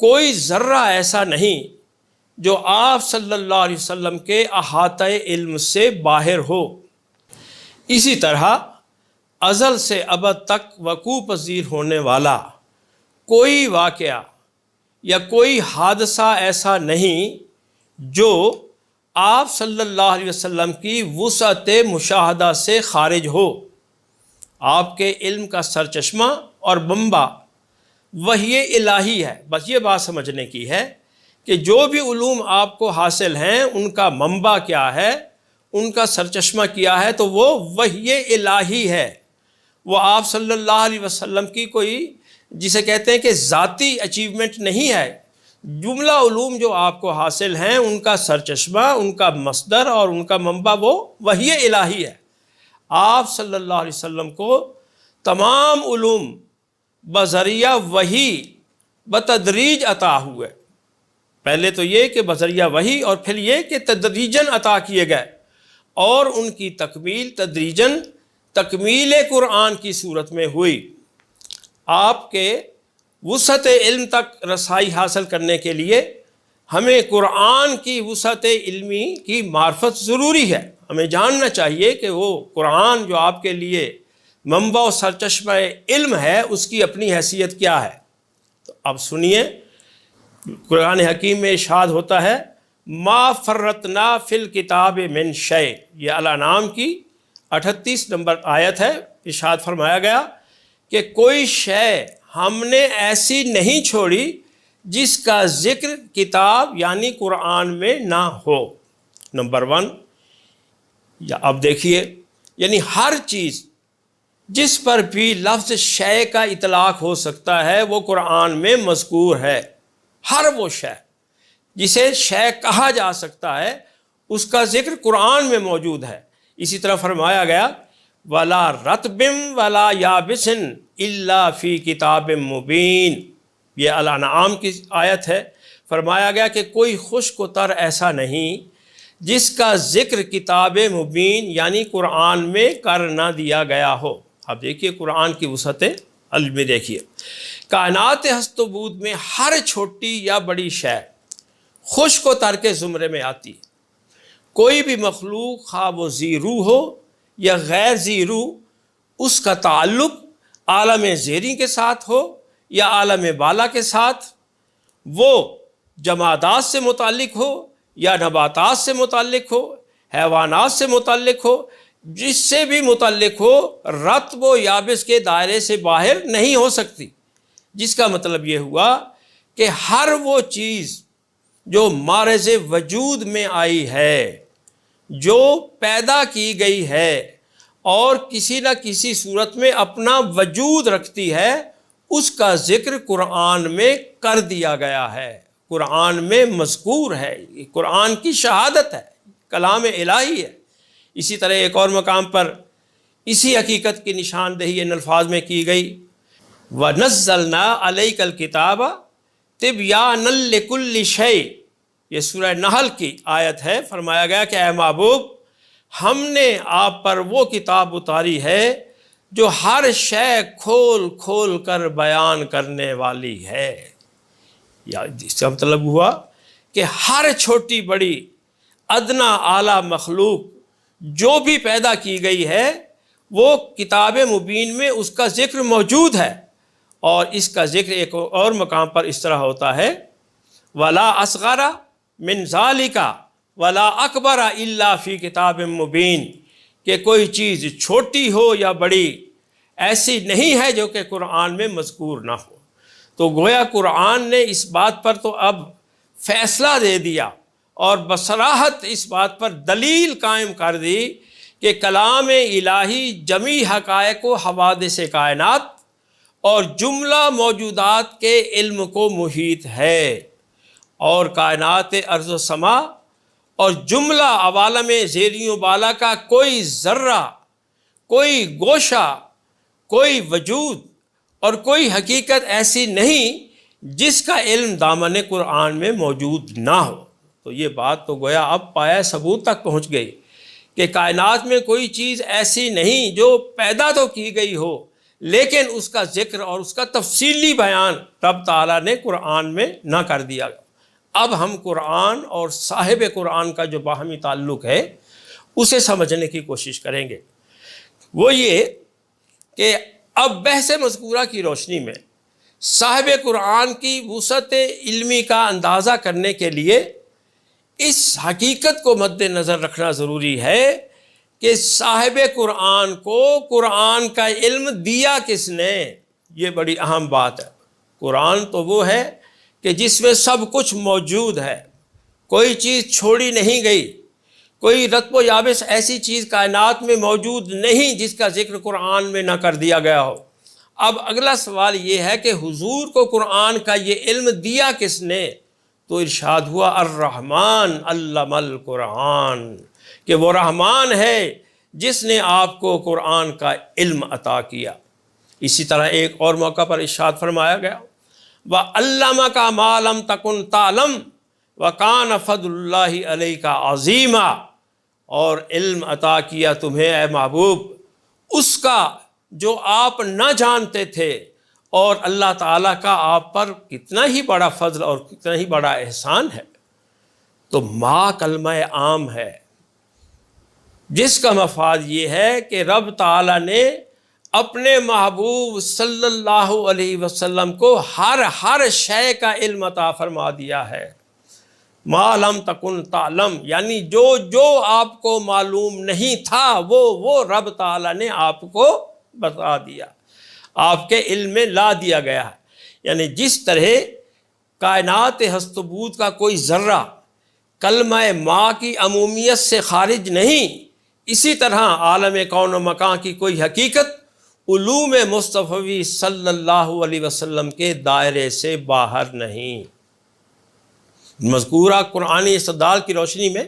کوئی ذرہ ایسا نہیں جو آپ صلی اللہ علیہ وسلم کے احاطہ علم سے باہر ہو۔ اسی طرح ازل سے ابد تک وقوع پذیر ہونے والا کوئی واقعہ یا کوئی حادثہ ایسا نہیں جو آپ صلی اللہ علیہ وسلم کی وسعت مشاہدہ سے خارج ہو۔ آپ کے علم کا سرچشمہ اور منبع وحی الہی ہے۔ بس یہ بات سمجھنے کی ہے کہ جو بھی علوم آپ کو حاصل ہیں ان کا منبع کیا ہے، ان کا سرچشمہ کیا ہے، تو وہ وحی الہی ہے۔ وہ آپ صلی اللہ علیہ وسلم کی کوئی جسے کہتے ہیں کہ ذاتی اچیومنٹ نہیں ہے۔ جملہ علوم جو آپ کو حاصل ہیں ان کا سرچشمہ، ان کا مصدر اور ان کا منبع وہ وحی الہی ہے۔ آپ صلی اللہ علیہ وسلم کو تمام علوم بذریعہ وحی بتدریج عطا ہوئے۔ پہلے تو یہ کہ بذریعہ وحی، اور پھر یہ کہ تدریجاً عطا کیے گئے، اور ان کی تکمیل تدریجاً تکمیل قرآن کی صورت میں ہوئی۔ آپ کے وسعت علم تک رسائی حاصل کرنے کے لیے ہمیں قرآن کی وسعت علمی کی معرفت ضروری ہے۔ ہمیں جاننا چاہیے کہ وہ قرآن جو آپ کے لیے منبع و سرچشمہ علم ہے اس کی اپنی حیثیت کیا ہے۔ تو اب سنیے، قرآن حکیم میں ارشاد ہوتا ہے ما فرطنا فی الکتاب من شیء، یہ الانعام کی 38 نمبر آیت ہے۔ ارشاد فرمایا گیا کہ کوئی شے ہم نے ایسی نہیں چھوڑی جس کا ذکر کتاب یعنی قرآن میں نہ ہو۔ نمبر 1، یا اب دیکھیے، یعنی ہر چیز جس پر بھی لفظ شے کا اطلاق ہو سکتا ہے وہ قرآن میں مذکور ہے۔ ہر وہ شے جسے شے کہا جا سکتا ہے اس کا ذکر قرآن میں موجود ہے۔ اسی طرح فرمایا گیا وَلَا رَطْبٍ وَلَا يَابِسٍ إِلَّا فِي كِتَابٍ مُبِينٍ، یہ الانعام کی آیت ہے۔ فرمایا گیا کہ کوئی خشک و تر ایسا نہیں جس کا ذکر کتاب مبین یعنی قرآن میں کر نہ دیا گیا ہو۔ اب دیکھیے قرآن کی وسعت علم میں دیکھیے، کائنات ہست و بود میں ہر چھوٹی یا بڑی شے خشک و تر کے زمرے میں آتی ہے۔ کوئی بھی مخلوق خواہ وہ ذی روح ہو یا غیر ذی روح، اس کا تعلق عالم زیریں کے ساتھ ہو یا عالم بالا کے ساتھ، وہ جمادات سے متعلق ہو یا نباتات سے متعلق ہو، حیوانات سے متعلق ہو، جس سے بھی متعلق ہو، رطب و یابس کے دائرے سے باہر نہیں ہو سکتی۔ جس کا مطلب یہ ہوا کہ ہر وہ چیز جو معرض وجود میں آئی ہے، جو پیدا کی گئی ہے اور کسی نہ کسی صورت میں اپنا وجود رکھتی ہے، اس کا ذکر قرآن میں کر دیا گیا ہے، قرآن میں مذکور ہے۔ یہ قرآن کی شہادت ہے، کلام الہی ہے۔ اسی طرح ایک اور مقام پر اسی حقیقت کی نشاندہی ان الفاظ میں کی گئی وَنَزَّلْنَا عَلَيْكَ الْكِتَابَ تِبْيَانًا لِكُلِّ شَيْءٍ، یہ سورہ نحل کی آیت ہے۔ فرمایا گیا کہ اے محبوب، ہم نے آپ پر وہ کتاب اتاری ہے جو ہر شے کھول کھول کر بیان کرنے والی ہے۔ یا اس کا مطلب ہوا کہ ہر چھوٹی بڑی ادنا اعلیٰ مخلوق جو بھی پیدا کی گئی ہے وہ کتاب مبین میں اس کا ذکر موجود ہے۔ اور اس کا ذکر ایک اور مقام پر اس طرح ہوتا ہے وَلَا أَصْغَرَ مِنْ ذَلِكَ وَلَا أَكْبَرَ إِلَّا فِي كِتَابٍ مُبِينٍ، کہ کوئی چیز چھوٹی ہو یا بڑی ایسی نہیں ہے جو کہ قرآن میں مذکور نہ ہو۔ تو گویا قرآن نے اس بات پر تو اب فیصلہ دے دیا اور بصراحت اس بات پر دلیل قائم کر دی کہ کلام الہی جمیع حقائق و حوادث کائنات اور جملہ موجودات کے علم کو محیط ہے، اور کائنات ارض و سما اور جملہ عوالم زیریں و بالا کا کوئی ذرہ، کوئی گوشہ، کوئی وجود اور کوئی حقیقت ایسی نہیں جس کا علم دامن قرآن میں موجود نہ ہو۔ تو یہ بات تو گویا اب پایہ ثبوت تک پہنچ گئی کہ کائنات میں کوئی چیز ایسی نہیں جو پیدا تو کی گئی ہو لیکن اس کا ذکر اور اس کا تفصیلی بیان رب تعالیٰ نے قرآن میں نہ کر دیا۔ اب ہم قرآن اور صاحب قرآن کا جو باہمی تعلق ہے اسے سمجھنے کی کوشش کریں گے۔ وہ یہ کہ اب بحث مذکورہ کی روشنی میں صاحب قرآن کی وسعت علمی کا اندازہ کرنے کے لیے اس حقیقت کو مد نظر رکھنا ضروری ہے کہ صاحب قرآن کو قرآن کا علم دیا کس نے۔ یہ بڑی اہم بات ہے۔ قرآن تو وہ ہے کہ جس میں سب کچھ موجود ہے، کوئی چیز چھوڑی نہیں گئی، کوئی رطب و یابس ایسی چیز کائنات میں موجود نہیں جس کا ذکر قرآن میں نہ کر دیا گیا ہو۔ اب اگلا سوال یہ ہے کہ حضور کو قرآن کا یہ علم دیا کس نے؟ تو ارشاد ہوا الرحمن علم القرآن، کہ وہ رحمان ہے جس نے آپ کو قرآن کا علم عطا کیا۔ اسی طرح ایک اور موقع پر ارشاد فرمایا گیا وَعَلَّمَكَ مَا لَمْ تَكُنْ تَعْلَمْ وَكَانَ فَضْلُ اللَّهِ عَلَيْكَ عَظِيمًا، اور علم عطا کیا تمہیں اے محبوب اس کا جو آپ نہ جانتے تھے، اور اللہ تعالیٰ کا آپ پر کتنا ہی بڑا فضل اور کتنا ہی بڑا احسان ہے۔ تو ما کلمہ عام ہے جس کا مفاد یہ ہے کہ رب تعالیٰ نے اپنے محبوب صلی اللہ علیہ وسلم کو ہر شے کا علم عطا فرما دیا ہے۔ ما لم تکن تعلم، یعنی جو آپ کو معلوم نہیں تھا وہ رب تعالیٰ نے آپ کو بتا دیا، آپ کے علم میں لا دیا گیا ہے۔ یعنی جس طرح کائنات ہست و بود کا کوئی ذرہ کلمہ ما کی عمومیت سے خارج نہیں، اسی طرح عالم کون و مکان کی کوئی حقیقت علوم مصطفی صلی اللہ علیہ وسلم کے دائرے سے باہر نہیں۔ مذکورہ قرآنی استدلال کی روشنی میں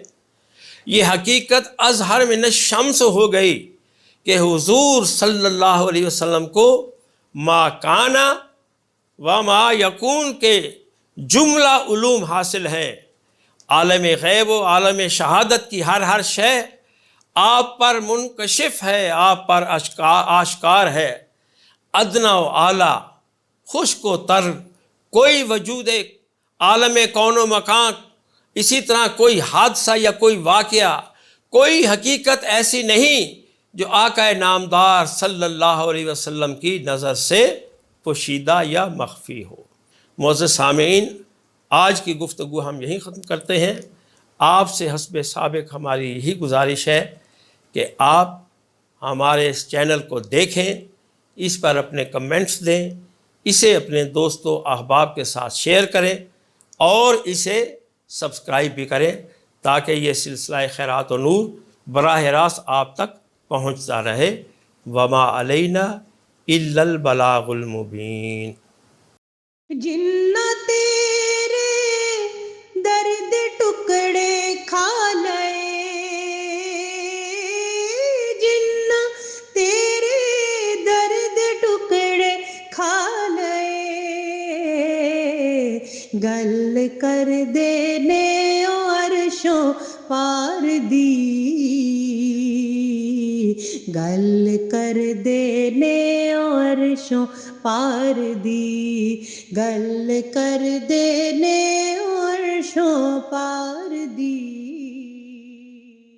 یہ حقیقت اظہر من الشمس ہو گئی کہ حضور صلی اللہ علیہ وسلم کو ما کانا و ما یکون کے جملہ علوم حاصل ہیں۔ عالم غیب و عالم شہادت کی ہر شے آپ پر منکشف ہے، آپ پر آشکار ہے۔ ادنا و اعلیٰ، خشک و تر، کوئی وجود عالم کون و مکان، اسی طرح کوئی حادثہ یا کوئی واقعہ، کوئی حقیقت ایسی نہیں جو آقا نامدار صلی اللہ علیہ وسلم کی نظر سے پوشیدہ یا مخفی ہو۔ معزز سامعین، آج کی گفتگو ہم یہیں ختم کرتے ہیں۔ آپ سے حسب سابق ہماری یہی گزارش ہے کہ آپ ہمارے اس چینل کو دیکھیں، اس پر اپنے کمنٹس دیں، اسے اپنے دوستوں احباب کے ساتھ شیئر کریں اور اسے سبسکرائب بھی کریں تاکہ یہ سلسلہ خیرات و نور براہ راست آپ تک پہنچتا رہے۔ وما علینا الا البلاغ المبین۔ جنہ تیرے درد ٹکڑے کھا لئے، جنہ تیرے درد ٹکڑے کھا لئے، گل کر دینے عرشوں پار دی، گل کر دینے عرشوں پار دی، گل کر دینے عرشوں پار دی۔